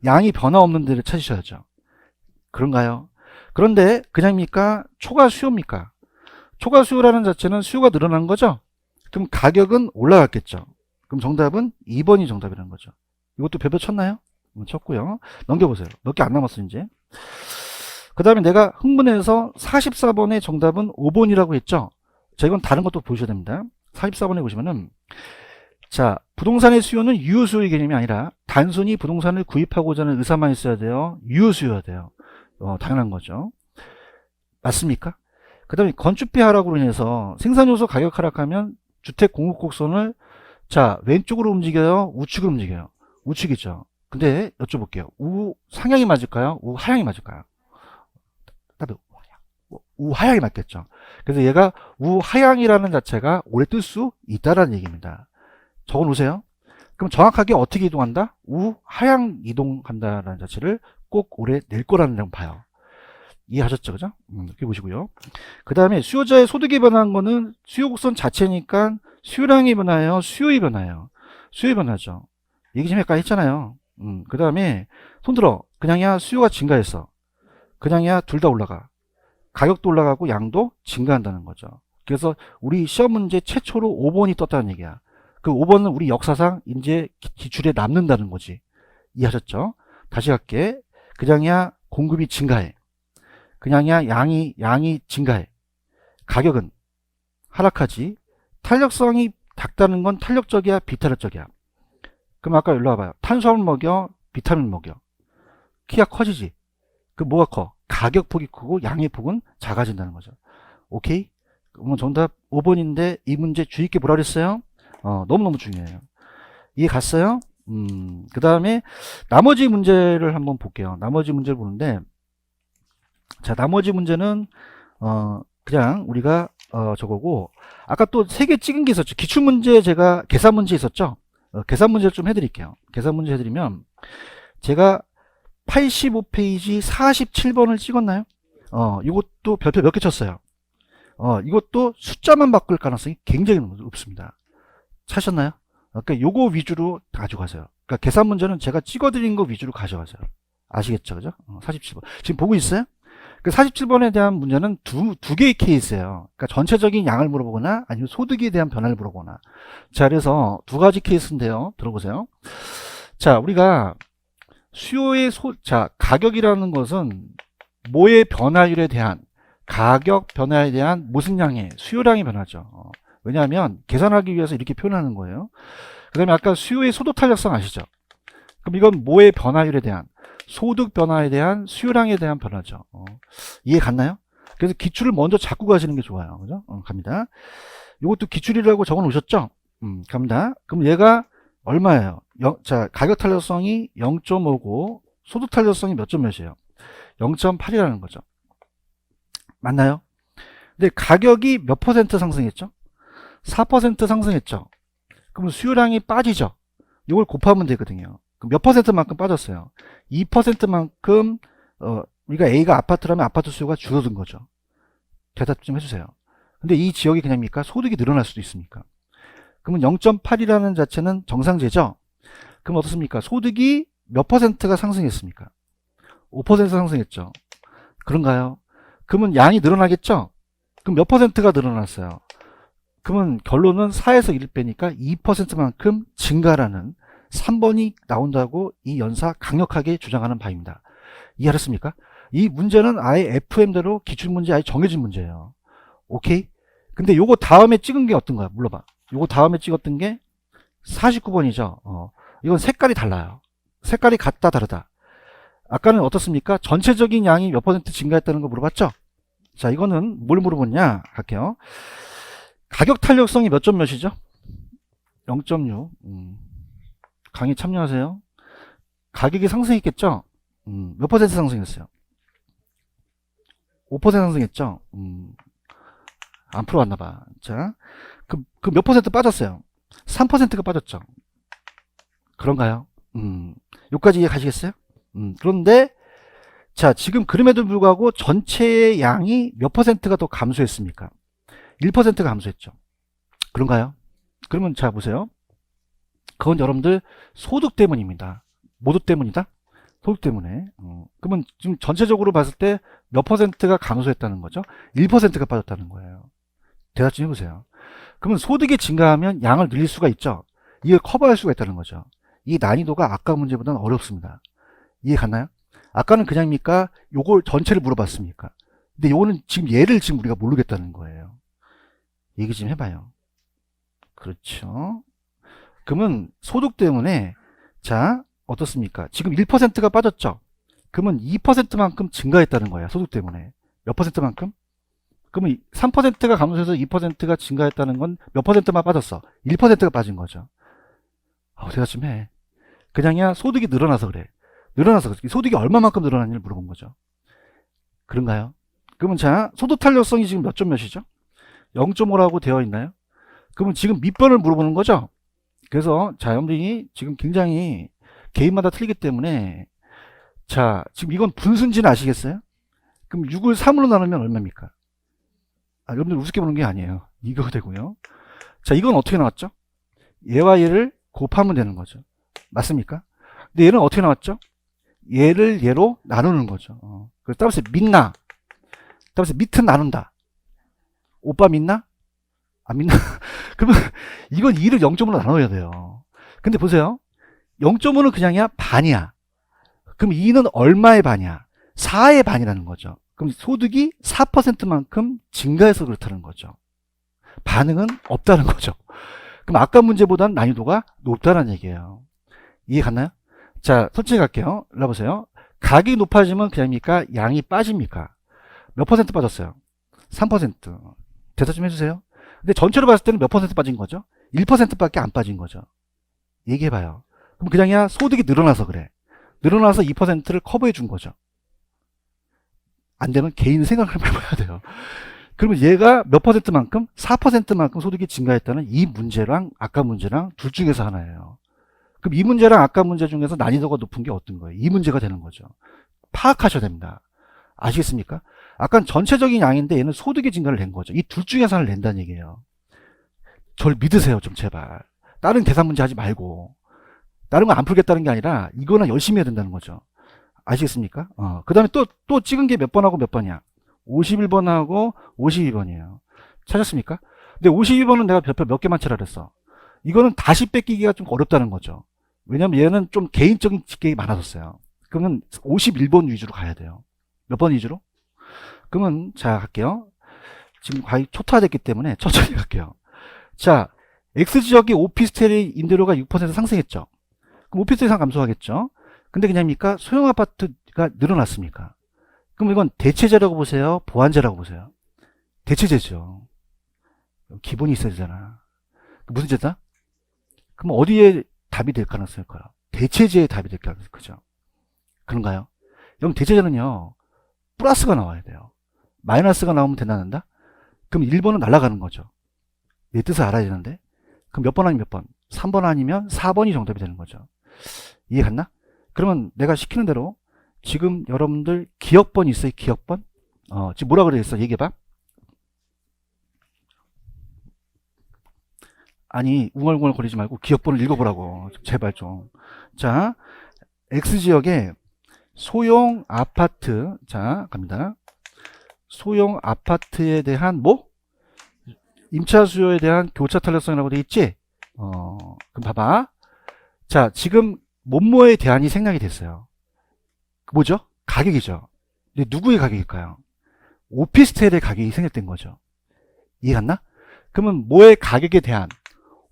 양이 변화 없는 데를 찾으셔야죠. 그런가요? 그런데 그냥입니까? 초과 수요입니까? 초과 수요라는 자체는 수요가 늘어난 거죠? 그럼 가격은 올라갔겠죠. 그럼 정답은 2번이 정답이라는 거죠. 이것도 별표 쳤나요? 쳤고요. 넘겨보세요. 몇 개 안 남았어 이제. 그 다음에 내가 흥분해서 44번의 정답은 5번이라고 했죠. 자, 이건 다른 것도 보셔야 됩니다. 44번에 보시면은, 자, 부동산의 수요는 유효수요의 개념이 아니라 단순히 부동산을 구입하고자 하는 의사만 있어야 돼요. 유효수요여야 돼요. 당연한 거죠. 맞습니까? 그 다음에 건축비 하락으로 인해서 생산요소 가격 하락하면 주택 공급 곡선을, 자, 왼쪽으로 움직여요? 우측으로 움직여요? 우측이죠. 근데 여쭤볼게요. 우상향이 맞을까요? 우하향이 맞을까요? 답이 우하향이 맞겠죠. 그래서 얘가 우하향이라는 자체가 오래 뜰 수 있다라는 얘기입니다. 적어 놓으세요. 그럼 정확하게 어떻게 이동한다? 우하향 이동한다라는 자체를 꼭 오래 낼 거라는 점 봐요. 이해하셨죠? 그죠? 이렇게 보시고요. 그 다음에 수요자의 소득이 변한 거는 수요 곡선 자체니까 수요량이 변화해요? 수요이 변화해요? 수요이 변하죠. 얘기 좀 헷갈렸잖아요. 그 다음에 손 들어. 그냥이야 수요가 증가했어. 그냥이야 둘 다 올라가. 가격도 올라가고 양도 증가한다는 거죠. 그래서 우리 시험 문제 최초로 5번이 떴다는 얘기야. 그 5번은 우리 역사상 이제 기출에 남는다는 거지. 이해하셨죠? 다시 할게. 그냥이야 공급이 증가해. 그냥이야 양이 증가해. 가격은 하락하지. 탄력성이 작다는 건 탄력적이야 비탄력적이야? 그럼 아까 일로 와봐요. 탄수화물 먹여 비타민 먹여. 키가 커지지. 그 뭐가 커? 가격폭이 크고 양의 폭은 작아진다는 거죠. 오케이? 그러면 정답 5번인데 이 문제 주의 있게 보라 그랬어요? 너무너무 중요해요. 이해 갔어요? 그 다음에 나머지 문제를 한번 볼게요. 나머지 문제를 보는데, 자, 나머지 문제는 그냥 우리가 저거고, 아까 또 3개 찍은 게 있었죠. 기출문제 제가 계산 문제 있었죠. 계산 문제를 좀 해드릴게요. 계산 문제 해드리면, 제가 85페이지 47번을 찍었나요? 이것도 별표 몇 개 쳤어요. 이것도 숫자만 바꿀 가능성이 굉장히 높습니다. 찾으셨나요? 그러니까 요거 위주로 가져가세요. 그러니까 계산 문제는 제가 찍어드린 거 위주로 가져가세요. 아시겠죠? 그죠? 47번. 지금 보고 있어요? 그 47번에 대한 문제는 두 개의 케이스예요. 그러니까 전체적인 양을 물어보거나 아니면 소득에 대한 변화를 물어보거나. 자, 그래서 두 가지 케이스인데요. 들어보세요. 자, 우리가 수요의 자, 가격이라는 것은 뭐의 변화율에 대한, 가격 변화에 대한 무슨 양의 수요량의 변화죠. 왜냐하면 계산하기 위해서 이렇게 표현하는 거예요. 그 다음에 아까 수요의 소득 탄력성 아시죠? 그럼 이건 뭐의 변화율에 대한, 소득 변화에 대한 수요량에 대한 변화죠. 이해 갔나요? 그래서 기출을 먼저 잡고 가시는 게 좋아요. 그죠? 갑니다. 이것도 기출이라고 적어 놓으셨죠? 갑니다. 그럼 얘가 얼마예요? 자, 가격 탄력성이 0.5고 소득 탄력성이 몇 점 몇이에요? 0.8이라는 거죠. 맞나요? 근데 가격이 몇 퍼센트 상승했죠? 4% 상승했죠. 그럼 수요량이 빠지죠. 이걸 곱하면 되거든요. 그럼 몇 퍼센트만큼 빠졌어요? 2%만큼 우리가 A가 아파트라면 아파트 수요가 줄어든 거죠. 대답 좀 해주세요. 근데 이 지역이 그냥입니까? 소득이 늘어날 수도 있습니까? 그러면 0.8이라는 자체는 정상제죠. 그럼 어떻습니까? 소득이 몇 퍼센트가 상승했습니까? 5% 상승했죠. 그런가요? 그러면 양이 늘어나겠죠? 그럼 몇 퍼센트가 늘어났어요? 그러면 결론은 4에서 1 빼니까 2%만큼 증가라는 3번이 나온다고 이 연사 강력하게 주장하는 바입니다. 이해하셨습니까? 이 문제는 아예 FM대로 기출문제 아예 정해진 문제예요. 오케이? 근데 요거 다음에 찍은 게 어떤 거야? 물어봐. 요거 다음에 찍었던 게 49번이죠. 이건 색깔이 달라요. 색깔이 같다 다르다. 아까는 어떻습니까? 전체적인 양이 몇 퍼센트 증가했다는 거 물어봤죠? 자, 이거는 뭘 물어보냐 할게요. 가격 탄력성이 몇 점 몇이죠? 0.6. 강의 참여하세요. 가격이 상승했겠죠? 몇 퍼센트 상승했어요? 5% 상승했죠? 안 풀어왔나봐. 자, 그 몇 퍼센트 빠졌어요? 3%가 빠졌죠? 그런가요? 여기까지 이해 가시겠어요? 그런데, 자, 지금 그럼에도 불구하고 전체의 양이 몇 퍼센트가 더 감소했습니까? 1%가 감소했죠. 그런가요? 그러면 자, 보세요. 그건 여러분들 소득 때문입니다. 모두 때문이다? 소득 때문에. 그러면 지금 전체적으로 봤을 때 몇 퍼센트가 감소했다는 거죠? 1%가 빠졌다는 거예요. 대답 좀 해보세요. 그러면 소득이 증가하면 양을 늘릴 수가 있죠? 이걸 커버할 수가 있다는 거죠. 이 난이도가 아까 문제보다는 어렵습니다. 이해 갔나요? 아까는 그냥입니까? 요걸 전체를 물어봤습니까? 근데 요거는 지금 얘를 지금 우리가 모르겠다는 거예요. 얘기 좀 해봐요. 그렇죠. 그러면 소득 때문에 자 어떻습니까? 지금 1%가 빠졌죠? 그러면 2%만큼 증가했다는 거야. 소득 때문에. 몇 퍼센트만큼? 그러면 3%가 감소해서 2%가 증가했다는 건 몇 퍼센트만 빠졌어? 1%가 빠진 거죠. 대답 좀 해. 그냥이야 소득이 늘어나서 그래. 늘어나서 그래. 소득이 얼마만큼 늘어났는지를 물어본 거죠. 그런가요? 그러면 자 소득 탄력성이 지금 몇 점 몇이죠? 0.5라고 되어 있나요? 그러면 지금 밑변을 물어보는 거죠? 그래서 자 여러분들이 지금 굉장히 개인마다 틀리기 때문에 자 지금 이건 분수인지는 아시겠어요? 그럼 6을 3으로 나누면 얼마입니까? 여러분들 우습게 보는 게 아니에요. 이거 되고요. 자 이건 어떻게 나왔죠? 얘와 얘를 곱하면 되는 거죠. 맞습니까? 근데 얘는 어떻게 나왔죠? 얘를 얘로 나누는 거죠. 그래서 따라서 믿나? 따라서 밑은 나눈다. 오빠 믿나? 안 믿나? 그러면 이건 2를 0.5로 나눠야 돼요. 근데 보세요. 0.5는 그냥이야 반이야. 그럼 2는 얼마의 반이야? 4의 반이라는 거죠. 그럼 소득이 4%만큼 증가해서 그렇다는 거죠. 반응은 없다는 거죠. 그럼 아까 문제보다는 난이도가 높다는 얘기예요. 이해 갔나요? 자, 솔직히 갈게요. 일로 보세요. 가격이 높아지면 그냥입니까? 양이 빠집니까? 몇 퍼센트 빠졌어요? 3%. 대답 좀 해주세요. 근데 전체로 봤을 때는 몇 퍼센트 빠진 거죠? 1%밖에 안 빠진 거죠. 얘기해봐요. 그럼 그냥이야 소득이 늘어나서 그래. 늘어나서 2%를 커버해 준 거죠. 안 되면 개인 생각을 해봐야 돼요. 그러면 얘가 몇 퍼센트만큼? 4%만큼 소득이 증가했다는 이 문제랑 아까 문제랑 둘 중에서 하나예요. 그럼 이 문제랑 아까 문제 중에서 난이도가 높은 게 어떤 거예요? 이 문제가 되는 거죠. 파악하셔야 됩니다. 아시겠습니까? 아까는 전체적인 양인데 얘는 소득의 증가를 낸 거죠. 이 둘 중에서 하나를 낸다는 얘기예요. 저를 믿으세요 좀 제발. 다른 계산 문제 하지 말고. 다른 거 안 풀겠다는 게 아니라 이거나 열심히 해야 된다는 거죠. 아시겠습니까? 그 다음에 또 찍은 게 몇 번하고 몇 번이야? 51번하고 52번이에요. 찾았습니까? 근데 52번은 내가 별표 몇 개만 치라 그랬어. 이거는 다시 뺏기기가 좀 어렵다는 거죠. 왜냐면 얘는 좀 개인적인 집계가 많아졌어요. 그러면 51번 위주로 가야 돼요. 몇 번 위주로? 그러면 자 갈게요. 지금 거의 초토화됐기 때문에 천천히 갈게요. 자 X지역의 오피스텔의 임대료가 6% 상승했죠. 그럼 오피스텔 상 감소하겠죠. 근데 그냥입니까? 소형 아파트가 늘어났습니까? 그럼 이건 대체제라고 보세요? 보완제라고 보세요? 대체제죠. 기본이 있어야 되잖아. 무슨 제다? 그럼 어디에 답이 될 가능성이 커요? 대체제에 답이 될 가능성이 크죠. 그런가요? 그럼 대체제는요. 플러스가 나와야 돼요. 마이너스가 나오면 된다는다? 그럼 1번은 날아가는 거죠. 내 뜻을 알아야 되는데. 그럼 몇 번 아니면 몇 번? 3번 아니면 4번이 정답이 되는 거죠. 이해 갔나? 그러면 내가 시키는 대로 지금 여러분들 기억번 있어요? 기억번? 지금 뭐라 그랬어? 얘기해봐. 아니 웅얼웅얼 거리지 말고 기억번을 읽어보라고. 제발 좀. 자 X지역에 소형 아파트 자 갑니다. 소형 아파트에 대한 뭐? 임차 수요에 대한 교차 탄력성이라고 돼 있지? 그럼 봐봐. 자 지금 뭐뭐에 대한이 생략이 됐어요. 뭐죠? 가격이죠. 근데 누구의 가격일까요? 오피스텔의 가격이 생략된 거죠. 이해 갔나? 그러면 뭐의 가격에 대한,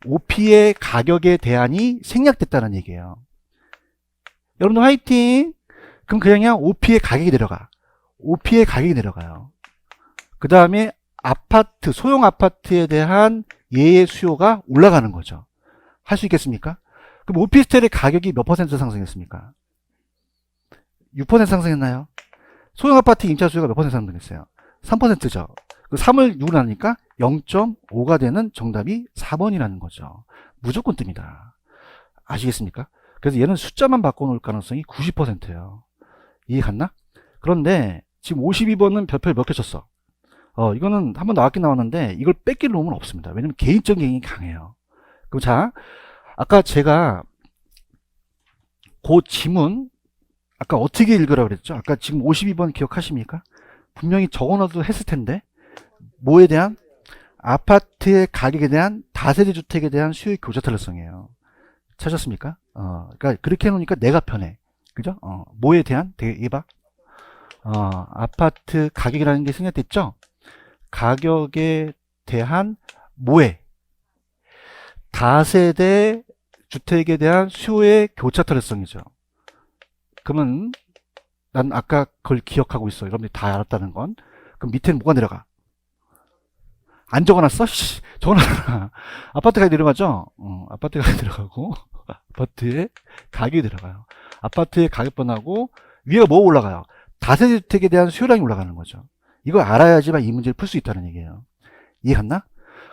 OP의 가격에 대한이 생략됐다는 얘기예요. 여러분들 화이팅! 그럼 그냥 OP의 가격이 내려가. OP의 가격이 내려가요. 그 다음에 아파트, 소형 아파트에 대한 얘의 수요가 올라가는 거죠. 할 수 있겠습니까? 그럼 오피스텔의 가격이 몇 퍼센트 상승했습니까? 6% 상승했나요? 소형 아파트 임차 수요가 몇 퍼센트 상승했어요? 3%죠. 그 3을 6으로 나누니까 0.5가 되는 정답이 4번이라는 거죠. 무조건 뜹니다. 아시겠습니까? 그래서 얘는 숫자만 바꿔놓을 가능성이 90%예요. 이해 갔나? 그런데 지금 52번은 별표 몇 개 쳤어? 이거는 한번 나왔긴 나왔는데 이걸 뺏길 놈은 없습니다. 왜냐면 개인적인 행위 강해요. 그럼 자, 아까 제가 그 지문 아까 어떻게 읽으라고 그랬죠? 아까 지금 52번 기억하십니까? 분명히 적어놔도 했을 텐데 뭐에 대한? 아파트의 가격에 대한 다세대 주택에 대한 수요의 교차 탄력성이에요. 찾았습니까? 그러니까 그렇게 해놓으니까 내가 편해. 그죠? 뭐에 대한? 되게 얘봐. 아파트 가격이라는 게 생략됐죠? 가격에 대한 뭐에? 다세대 주택에 대한 수요의 교차 탄력성이죠. 그러면 난 아까 그걸 기억하고 있어. 여러분들이 다 알았다는 건. 그럼 밑에는 뭐가 내려가? 안 적어놨어? 적어놔. 아파트 가격이 내려가죠? 아파트 가격이 내려가고 아파트의 가격이 내려가요. 아파트의 가격 변하고 위가 뭐 올라가요? 다세대 주택에 대한 수요량이 올라가는 거죠. 이걸 알아야지만 이 문제를 풀 수 있다는 얘기예요. 이해 갔나?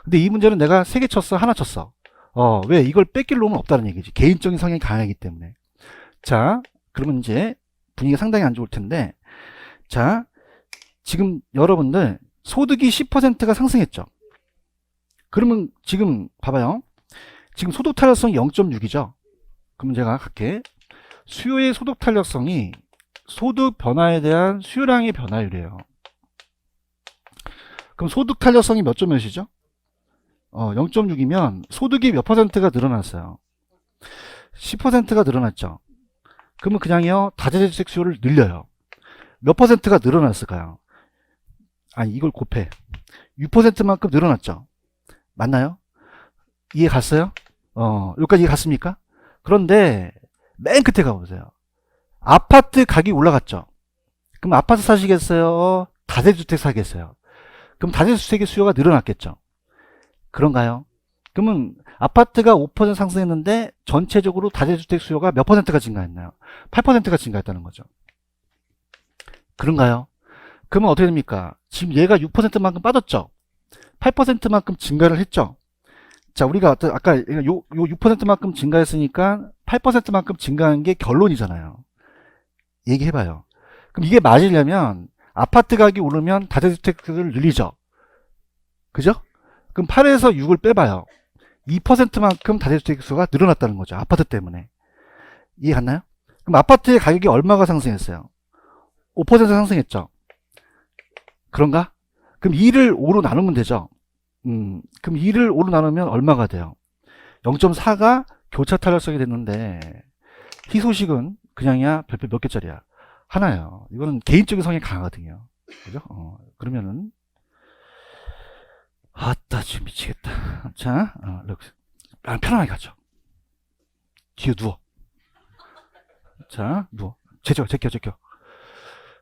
근데 이 문제는 내가 3개 쳤어, 하나 쳤어. 왜? 이걸 뺏길 놈은 없다는 얘기지. 개인적인 성향이 강하기 때문에. 자, 그러면 이제 분위기가 상당히 안 좋을 텐데, 자, 지금 여러분들 소득이 10%가 상승했죠. 그러면 지금 봐봐요. 지금 소득 탄력성이 0.6이죠. 그럼 제가 갈게. 수요의 소득 탄력성이 소득 변화에 대한 수요량의 변화율이에요. 그럼 소득 탄력성이 몇 점 몇이죠? 0.6이면 소득이 몇 퍼센트가 늘어났어요? 10%가 늘어났죠. 그러면 그냥요 다세대 주택 수요를 늘려요. 몇 퍼센트가 늘어났을까요? 아니 이걸 곱해. 6%만큼 늘어났죠. 맞나요? 이해 갔어요? 여기까지 이해 갔습니까? 그런데 맨 끝에 가보세요. 아파트 가격이 올라갔죠. 그럼 아파트 사시겠어요? 다세대 주택 사겠어요? 그럼 다세대 주택의 수요가 늘어났겠죠. 그런가요? 그러면 아파트가 5% 상승했는데 전체적으로 다세대 주택 수요가 몇 퍼센트가 증가했나요? 8%가 증가했다는 거죠. 그런가요? 그러면 어떻게 됩니까? 지금 얘가 6%만큼 빠졌죠? 8%만큼 증가를 했죠? 자, 우리가 아까 요 6%만큼 증가했으니까 8%만큼 증가한 게 결론이잖아요. 얘기해봐요. 그럼 이게 맞으려면 아파트 가격이 오르면 다세대주택을 늘리죠? 그죠? 그럼 8에서 6을 빼봐요. 2%만큼 다세대주택 수가 늘어났다는 거죠. 아파트 때문에. 이해 갔나요? 그럼 아파트의 가격이 얼마가 상승했어요? 5% 상승했죠? 그런가? 그럼 2를 5로 나누면 되죠? 그럼 2를 5로 나누면 얼마가 돼요? 0.4가 교차 탄력성이 됐는데 희소식은 그냥이야 별표 몇 개짜리야? 하나예요. 이거는 개인적인 성향이 강하거든요. 그죠? 그러면은 아따 지금 미치겠다. 자, 편안하게 가죠. 뒤에 누워. 자, 누워. 제껴.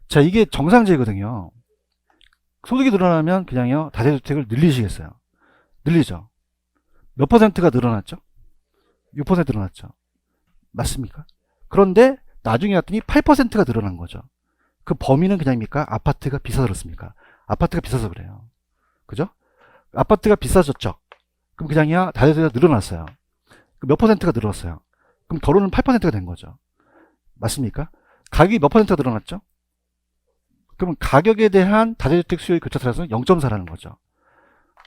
자, 이게 정상제거든요. 소득이 늘어나면 그냥요 다세대주택을 늘리시겠어요? 늘리죠. 몇 퍼센트가 늘어났죠? 6% 늘어났죠. 맞습니까? 그런데 나중에 갔더니 8%가 늘어난 거죠. 그 범위는 그냥입니까? 아파트가 비싸서 그렇습니까? 아파트가 비싸서 그래요. 그죠? 아파트가 비싸졌죠. 그럼 그냥이야 다세대가 늘어났어요. 몇 퍼센트가 늘었어요? 그럼 결혼은 8%가 된 거죠. 맞습니까? 가격이 몇 퍼센트가 늘어났죠? 그러면 가격에 대한 다세대주택 수요의 교차 탄력성은 0.4라는 거죠.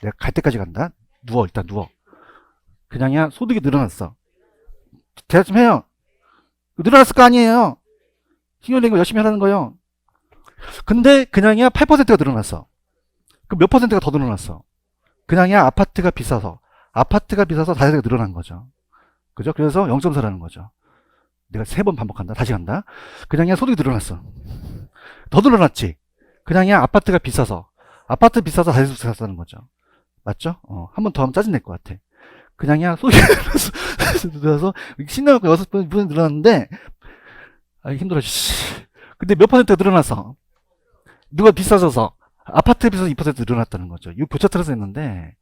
내가 갈 때까지 간다. 누워. 일단 누워. 그냥이야 소득이 늘어났어. 대답 좀 해요. 늘어났을 거 아니에요. 신경 낸 거 열심히 하라는 거예요. 근데 그냥이야 8%가 늘어났어. 그럼 몇 퍼센트가 더 늘어났어? 그냥이야 아파트가 비싸서 다세대가 늘어난 거죠. 그죠? 그래서 0.4라는 거죠. 내가 3번 반복한다. 다시 간다. 그냥이야 소득이 늘어났어. 더 늘어났지. 그냥이야 아파트가 비싸서 다세대 주택 샀다는 거죠. 맞죠? 한 번 더 하면 짜증낼 것 같아. 그냥이야, 소리 늘어서, 신나갖고 6번 늘어났는데, 아, 힘들어, 씨. 근데 몇 퍼센트가 늘어났어? 누가 비싸져서? 아파트에 비해서 2% 늘어났다는 거죠. 이거 교차 틀어서 했는데,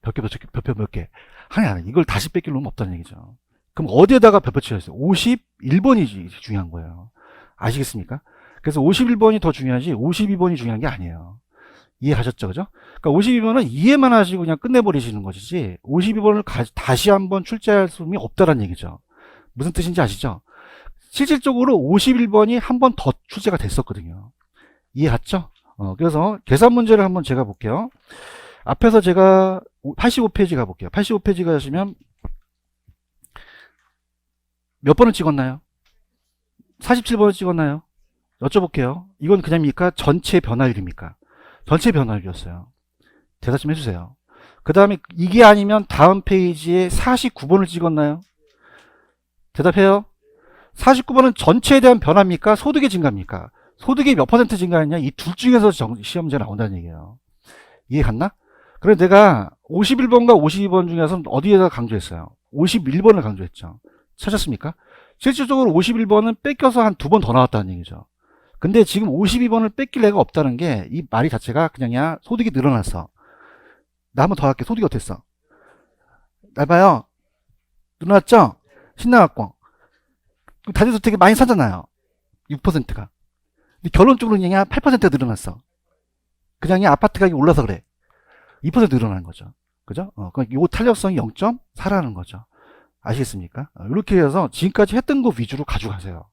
몇 개. 하냐, 이걸 다시 뺏길 놈은 없다는 얘기죠. 그럼 어디에다가 별표 치셨어요? 51번이 중요한 거예요. 아시겠습니까? 그래서 51번이 더 중요하지 52번이 중요한 게 아니에요. 이해하셨죠? 그죠? 그러니까 52번은 이해만 하시고 그냥 끝내버리시는 것이지 52번을 다시 한번 출제할 수는 없다는 얘기죠. 무슨 뜻인지 아시죠? 실질적으로 51번이 한 번 더 출제가 됐었거든요. 이해갔죠? 그래서 계산 문제를 한번 제가 볼게요. 앞에서 제가 85페이지 가볼게요. 85페이지 가시면 몇 번을 찍었나요? 47번을 찍었나요? 여쭤볼게요. 이건 그냥입니까? 전체 변화율입니까? 전체 변화율이었어요. 대답 좀 해주세요. 그 다음에 이게 아니면 다음 페이지에 49번을 찍었나요? 대답해요. 49번은 전체에 대한 변화입니까? 소득의 증가입니까? 소득이 몇 퍼센트 증가했냐? 이 둘 중에서 시험 문제 나온다는 얘기예요. 이해 갔나? 그래서 내가 51번과 52번 중에서는 어디에다 강조했어요? 51번을 강조했죠. 찾았습니까? 실질적으로 51번은 뺏겨서 한 2번 더 나왔다는 얘기죠. 근데 지금 52번을 뺏길 애가 없다는 게 이 말이 자체가 그냥이야 소득이 늘어났어. 나 한 번 더 할게. 소득이 어땠어? 날 봐요. 늘어났죠? 신나갖고. 다주택이 많이 사잖아요. 6%가. 근데 결론적으로 그냥 8%가 늘어났어. 그냥 아파트 가격이 올라서 그래. 2% 늘어나는 거죠. 그죠? 그러니까 요 탄력성이 0.4라는 거죠. 아시겠습니까? 이렇게 해서 지금까지 했던 거 위주로 가져가세요.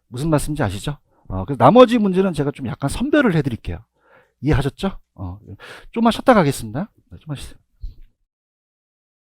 무슨 말씀인지 아시죠? 그래서 나머지 문제는 제가 좀 약간 선별을 해드릴게요. 이해하셨죠? 좀만 쉬었다 가겠습니다. 네, 좀만 쉬세요.